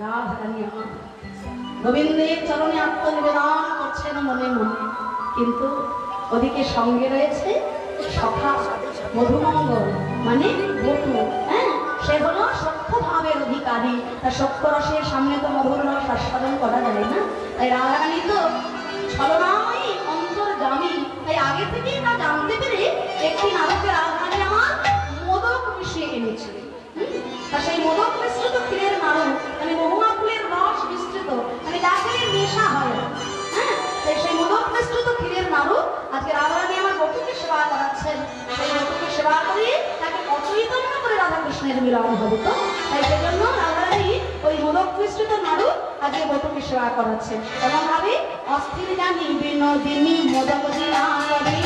রাধারানী আমার গোবিন্দের চরণে আত্মনিবেদন করছেন মনে মনে, কিন্তু ওদিকে সঙ্গে রয়েছে সখা মধুমঙ্গল মানে বটু। হ্যাঁ, সে হলো সক্ষ ভাবের অধিকারী, তার সক্ষ রসের সামনে তো মধুর রস আস্বাদন করা যায় না। তাই রাধারানী তো ছলনাময়ী অন্তর্গামী, তাই আগে থেকেই তা জানতে পেরে একটি নারকে রাধারানী আমার মোদক মিশিয়ে এনেছিল। তা সেই মোদক মিশ্রিত ক্ষীরের নাড়ু মানে মহুয়া ফুলের রস মিশ্রিত মানে যাকে নেশা হয়। হ্যাঁ, তাই সেই মোদক মিশ্রিত ক্ষীরের নাড়ু আজকে রাধারানী আমার বটুকে সেবা করাচ্ছেন। সেই বটুকে সেবা করে তাকে অচৈতন্য করে রাধাকৃষ্ণের মিলন হবে। তো তাই সেজন্য রাধারানী ওই মোদক মিশ্রিত নাড়ু আজকে বটুকে সেবা করাচ্ছেন। এমন ভাবে অস্থির জানি বিনোদিনী মোদক দিনা রবি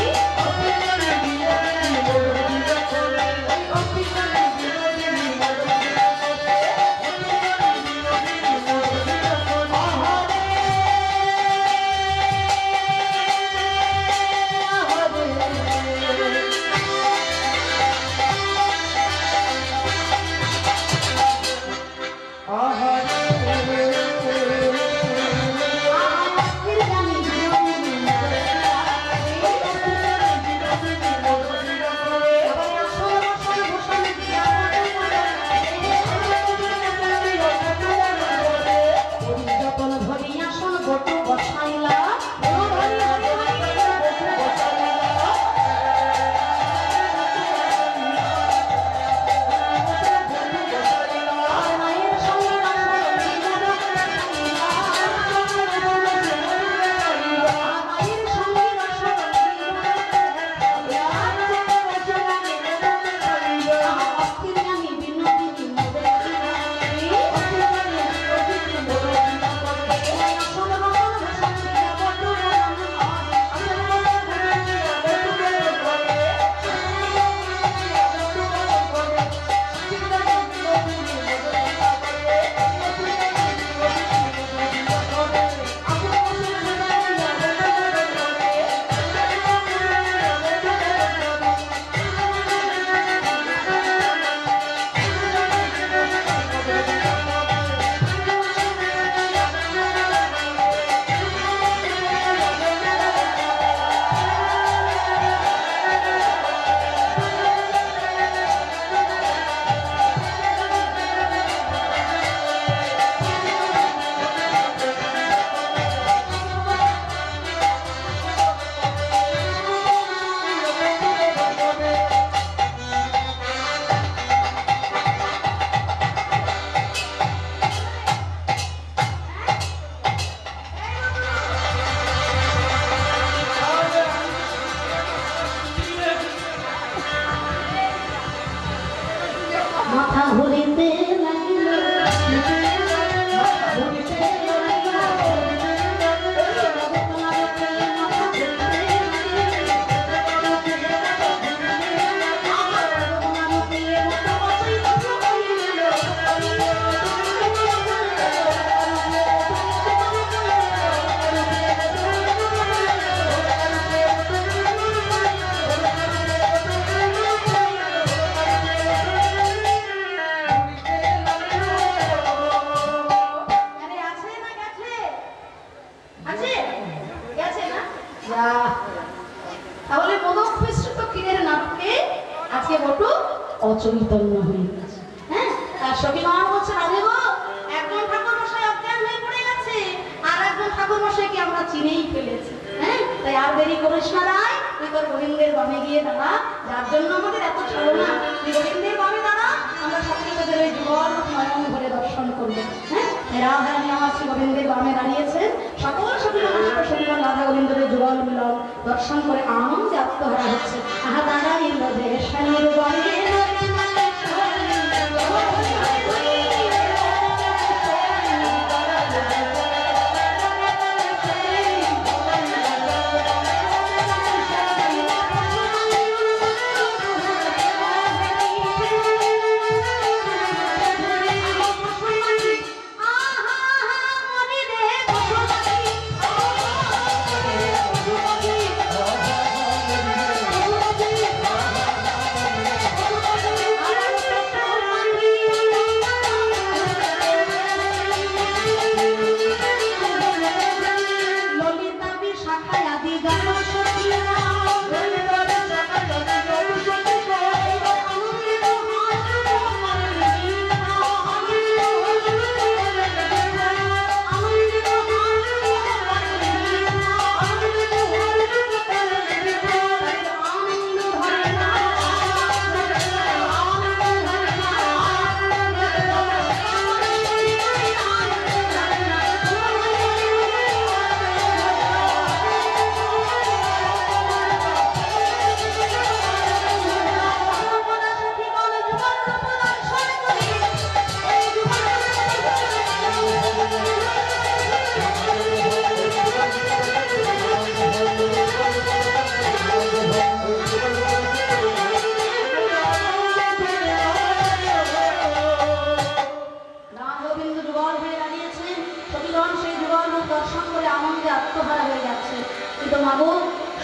অচৈতন্য হয়ে গেছে। হ্যাঁ, তার সখীগণ বলছে রাধে গো, একজন ঠাকুর মশাই অজ্ঞান হয়ে পড়ে গেছে, আর একজন ঠাকুর মশাইকে আমরা চিনেই ফেলেছি। হ্যাঁ, তাই আর দেরি করিস না রায়, তুই তোর গোবিন্দের বামে গিয়ে দাঁড়া, যার জন্য আমাদের এত ছলনা, তুই গোবিন্দের বামে দাঁড়া, আমরা সকলে তোদের ওই যুগল নয়ন ভরে দর্শন করবো। হ্যাঁ, রাধারানী আমার শ্রী গোবিন্দের বামে দাঁড়িয়েছেন, সকল সখীগণ সখীগণ রাধা গোবিন্দের যুগল মিলন দর্শন করে আনন্দে আত্মহারা হচ্ছে। আহা দাদা ইন্দ্রদের শনির বলে দর্শন করে আনন্দে আত্মহারা হয়ে যাচ্ছে। কিন্তু মাগো,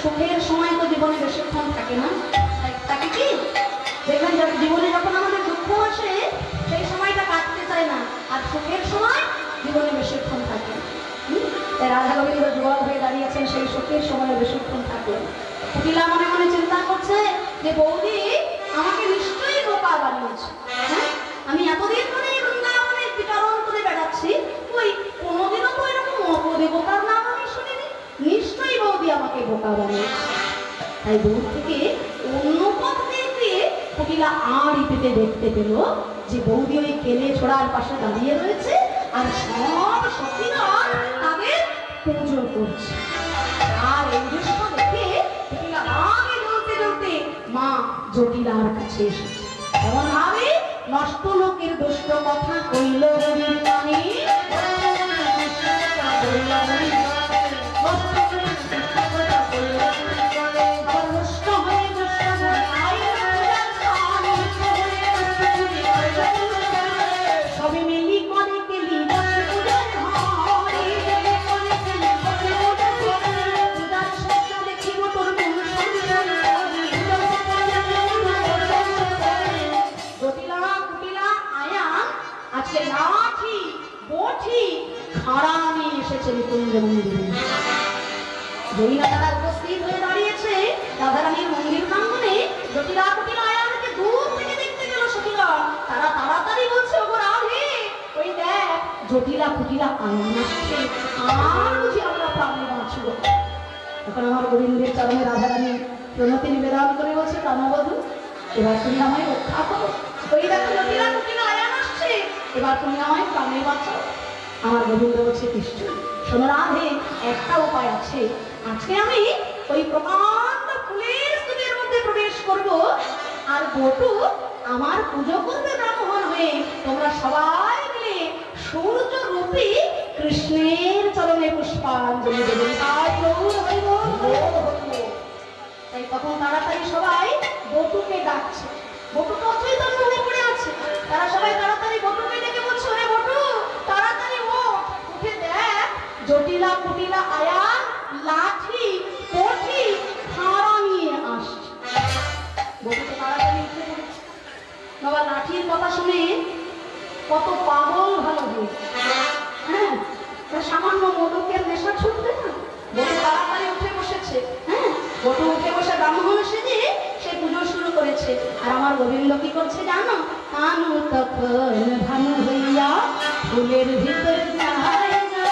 সুখের সময় তো জীবনে বেশিক্ষণ থাকে না, থাকে কি? দেখবেন জীবনে যখন আমাদের দুঃখ আসে সেই সময়টা কাটতে চায় না, আর সুখের সময় জীবনে বেশিক্ষণ থাকে। রাধা গোবিন্দ যুবক হয়ে দাঁড়িয়েছেন, সেই সুখের সময় বেশিক্ষণ থাকে। কুটিলা মনে মনে চিন্তা করছে যে বৌদি আমাকে নিশ্চয়ই বোকা বানিয়েছে। হ্যাঁ, আমি এতদিন ধরে বৃন্দাবনে বিচরণ করে বেড়াচ্ছি, ওই কোনোদিনও তো এরকম অপদেবতার নাম আমি শুনিনি, নিশ্চয়ই বৌদি আমাকে বোকা বানিয়েছে। তাই দূর থেকে অন্য পথ দিয়ে কুটিলা আর পেতে দেখতে পেল যে বৌদি ওই কেলে ছোড়ার পাশে দাঁড়িয়ে রয়েছে আর সব সখীরা তাদের পুজো করছে। আর এই দৃশ্য দেখে কুটিলা রাগে জ্বলতে জ্বলতে মা জটিলার কাছে এসেছে। এমন ভাবে নষ্ট লোকের দুষ্ট কথা কইল হরির কানে, উপস্থিত হয়ে দাঁড়িয়েছে রাধারানীর মন্দির প্রাঙ্গণে। জটিলা কুটিলা আয়ানকে দূর থেকে দেখতে গেল সখীরা। তারা তাড়াতাড়ি বলছে, ওগো রাধে, ওই দেখ জটিলা কুটিলা আয়ান আসছে, আর বুঝি আমরা প্রাণে বাঁচব। তখন আমার গোবিন্দের চরণে রাধারানী প্রণতি নিবেদন করে বলছে, প্রাণবধূ, এবার তুমি আমায় রক্ষা করো। ওই দেখো জটিলা কুটিলা আয়ান আসছে, এবার তুমি আমায় প্রাণে বাঁচাও। আমার গোবিন্দ বলছে, নিশ্চয়ই। শোনো রাধে, একটা উপায় আছে। আজকে আমি ওই প্রকাণ্ড ফুলের স্তূপের মধ্যে প্রবেশ করব, আর বটু আমার পুজো করবে ব্রাহ্মণ হয়ে। তোমরা সবাই মিলে সূর্য রূপী কৃষ্ণের চরণে পুষ্পাঞ্জলি দেবে। তাই তখন তাড়াতাড়ি সবাই বটুকে ডাকছে। বটু তো অচৈতন্য হয়ে পড়ে আছে। তারা সবাই তাড়াতাড়ি বটুকে ডেকে বলছে, ওরে বটু, তাড়াতাড়ি উঠে দেখ, জটিলা কুটিলা আয়ান লাঠি পঠি খাড়া নিয়ে আসছে। বটু তো তাড়াতাড়ি উঠে পড়েছে। বাবা লাঠির কথা শুনে কত পাগল ভালো হয়ে, হ্যাঁ, সামান্য মদকের নেশা ছুটবে না। বটু তাড়াতাড়ি উঠে বসেছে। হ্যাঁ, বটু উঠে বসে ব্রাহ্মণ সেজে সে পুজো শুরু করেছে। আর আমার গোবিন্দ কি করছে জানো? কানু তখন ভানু হইয়া ফুলের ভিতর যায় না,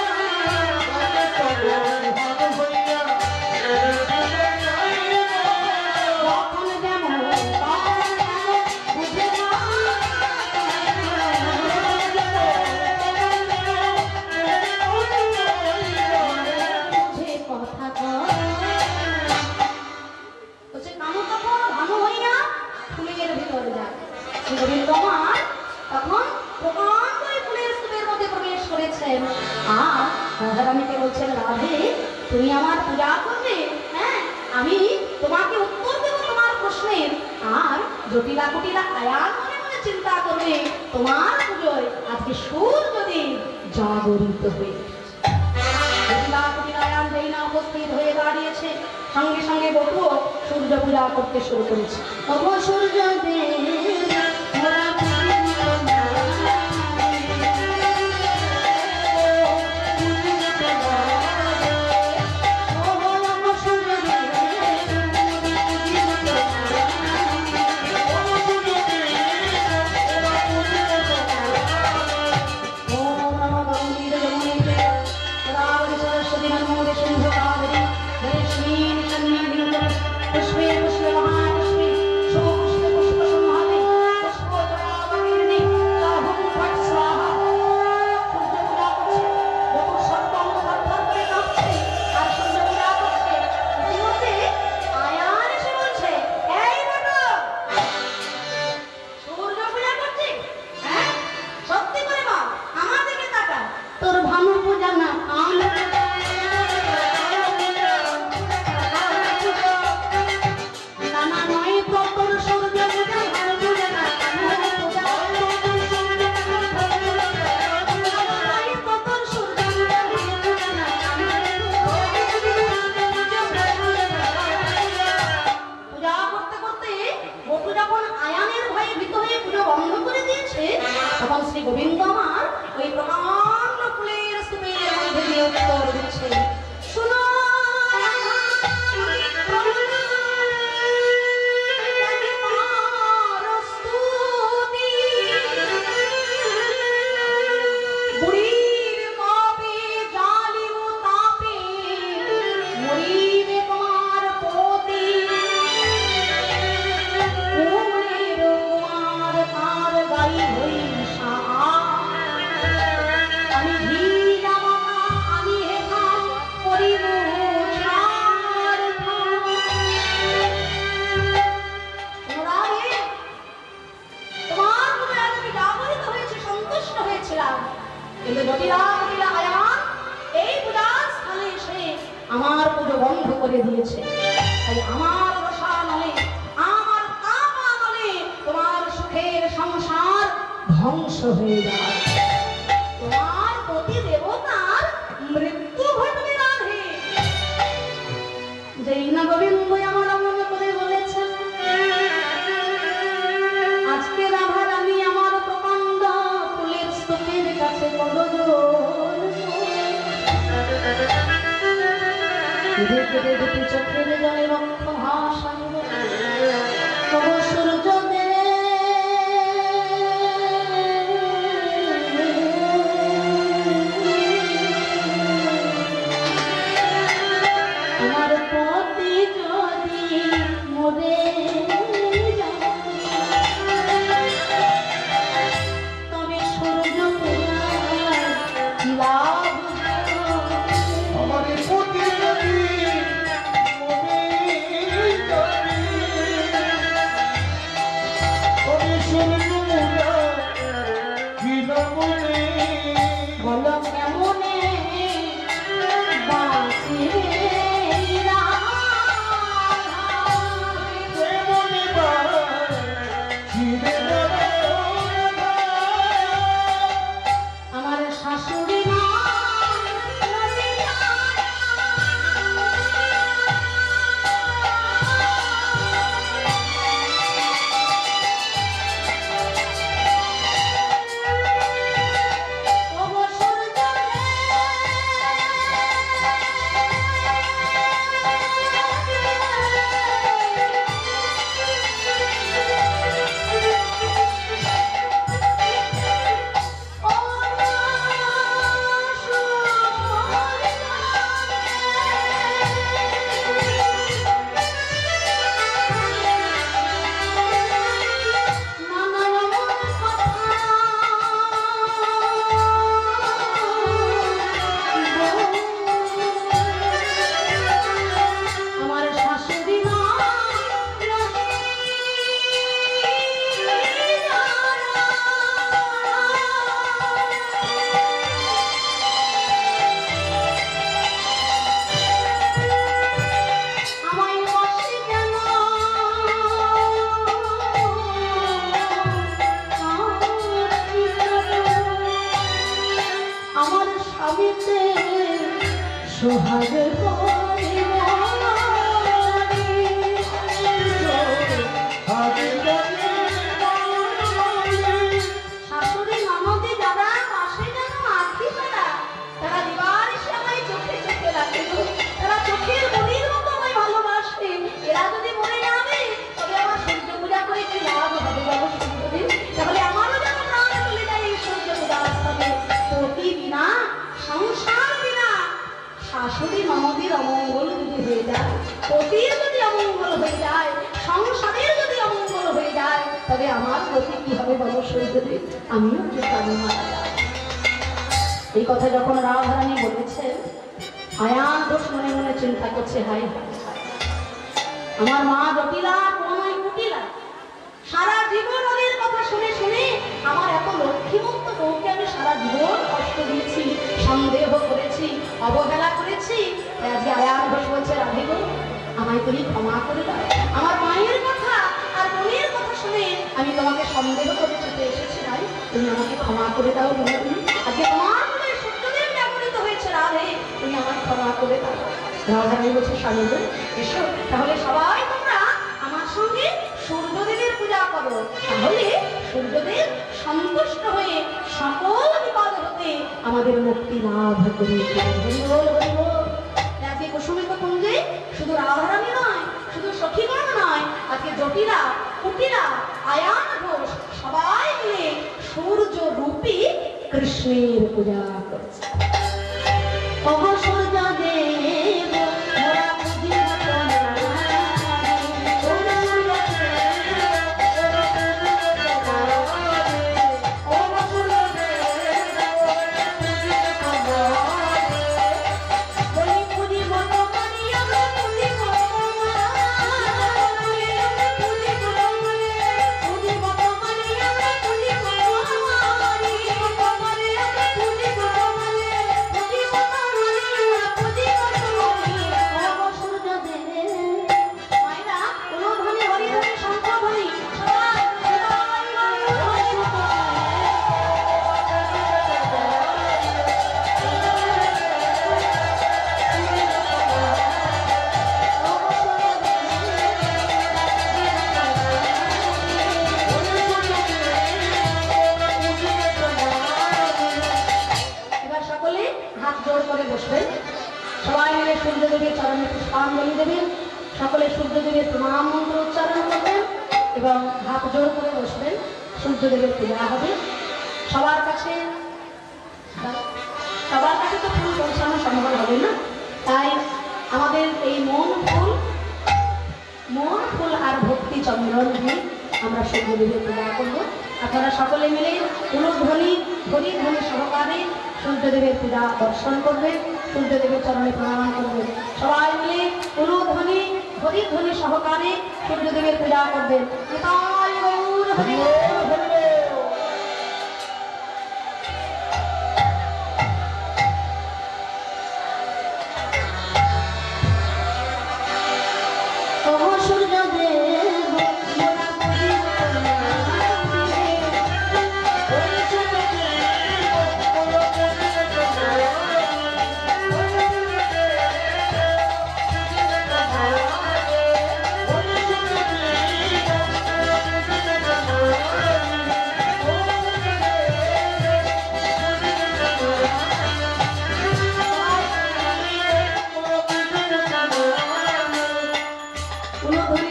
তখন যেমন বুঝে না, বুঝে কথা বলছে, কানু তখন ভানু হইয়া ফুলের ভিতর যায়। গোবিন্দ আমার তখন প্রকাণ্ড ফুলের স্তূপের মধ্যে প্রবেশ করেছেন। আর রাধারানীকে বলছেন, রাধে, তুমি আমার পূজা করবে, হ্যাঁ, আমি তোমাকে উত্তর দেব তোমার প্রশ্নের। আর জটিলা কুটিলা আয়ান মনে মনে চিন্তা করবে, তোমার পুজোয় আজকে সূর্যদেব জাগরিত হয়ে। জটিলা কুটিলা আয়ান যেই না উপস্থিত হয়ে দাঁড়িয়েছে, সঙ্গে সঙ্গে বটু সূর্য পূজা করতে শুরু করেছে। তখন সূর্যদেব জটিলা জটিলা আয়ান এই পূজার স্থানে এসে আমার পুজো বন্ধ করে দিয়েছে। তাই আমার রসানলে আমার কামানলে তোমার সুখের সংসার ধ্বংস হয়ে যায়। তোমার প্রতি দেবতার মৃত্যু ঘটবে না হে। যেই না গোবিন্দ আমার মনে করে বলেছেন আজকে রাধা রানী আমার প্রকাণ্ড ফুলের স্তূপের কাছে দুটি চোখের জলে লক্ষ ভাষাইব তবু সূর্য আমার পতি যদি মরে তবে সূর্য লাভ আমার পতি যদি বলো কেমনে বাঁচি আমার শাশুড়ি সোহাগ শাশুড়ি ননদে যারা পাশে যেন আঁখি তারা তারা দিবার এসে আমায় চোখে চোখে রাখে তারা চোখের মনির মতো আমায় ভালোবাসে। এরা যদি মরে যাবে তবে আমার সূর্য পূজা করে কি লাভ হবে বাবা সূর্যদেব? তাহলে আমারও যেন প্রাণ চলে যায় এই সূর্য পূজার স্থানে। পতি বিনা সংসার বিনা শাশুড়ি ননদের অমঙ্গল যদি হয়ে যায়, পতির যদি অমঙ্গল হয়ে যায়, সংসারের যদি অমঙ্গল হয়ে যায় তবে আমার গতি কি হবে বলো সূর্যদেব? আমিও কি প্রাণে মারা যাব। এই কথা যখন রাধারানী বলেছে আয়ান দোষ মনে মনে চিন্তা করছে হায় হায় আমার মা জটিলা কোনোই কুটিলা সারা জীবন ওদের কথা শুনে শুনে আমার এত লক্ষ্মীমন্ত বউকে আমি সারা জীবন কষ্ট দিয়েছি, সন্দেহ করেছি, অবহেলা করেছি। আজকে আয়ান ঘোষ বলছে রাধে গো আমায় তুমি ক্ষমা করে দাও। আমার মায়ের কথা আর বোনের কথা শুনে আমি তোমাকে সন্দেহ করে চলে এসেছি ভাই, তুমি আমাকে ক্ষমা করে দাও বলে তুমি আজকে তোমার মনে সত্যদেব জাগরিত হয়েছে রাধে, তুমি আমাকে ক্ষমা করে দাও। রাধারানী বলছে স্বামী গো এসো তাহলে সবাই তোমরা আমার সঙ্গে সূর্যদেবের পূজা করো, তাহলে সূর্যদেব সন্তুষ্ট হয়ে সকল বিপদ হতে আমাদের মুক্তি লাভ করে। আজকে কুসুমিত কুঞ্জে শুধু রাধারানী নয়, শুধু সখীগণ নয়, আজকে জটিলা কুটিলা আয়ান ঘোষ সবাই মিলে সূর্য রূপী কৃষ্ণের পূজা করছে। সূর্য দেব হাত জোর করে বসবেন। সবাই মিলে সূর্যদেবের চরণে পুষ্পাঞ্জলি দেবেন। সকলে সূর্যদেবের প্রণাম মন্ত্র উচ্চারণ করবেন এবং হাত জোর করে বসবেন। সূর্যদেবের পূজা হবে। সবার কাছে তো ফুল পৌঁছানো সম্ভব হবে না, তাই আমাদের এই মন ফুল আর ভক্তি চন্দন দিয়ে আমরা সূর্যদেবের পূজা করবো। আপনারা সকলে মিলে উলুধ্বনি হরিধ্বনি সহকারে সূর্যদেবের পূজা দর্শন করবেন, সূর্যদেবের চরণে প্রণাম করবেন। সবাই মিলে উলুধ্বনি হরিধ্বনি সহকারে সূর্যদেবের পূজা করবেন। নিতাই গৌর হরি বল, হরি বল।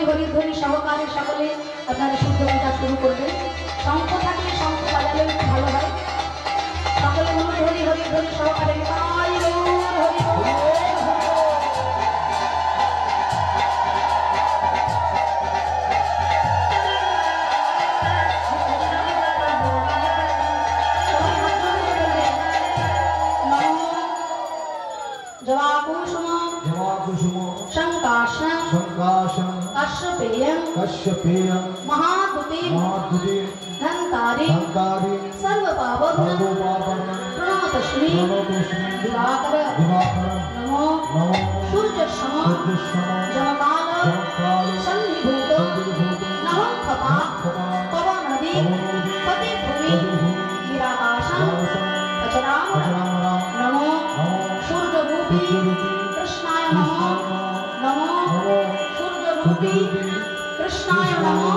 হরিধ্বনি সহকারে সকলে আপনারা সূর্য পূজা শুরু করবেন। শঙ্খ থাকলে শঙ্খ বাজালে ভালো হয়। সকলে হরিধ্বনি সহকারে নিতাই গৌর হরি বল। जवाकुसुम शंकाशं कश्यपेयं महादुते धन्तारे सर्वपावनं प्रणतश्री दिवाकर नमो सूर्यसम जमकाल सन्निभूत नहं खपा पवनदी पतिभूमि गिराकाशं अचराम नमो सूर्यरूपी कृष्णाय नमो नमो सूर्यरूपी कृष्णाय नमो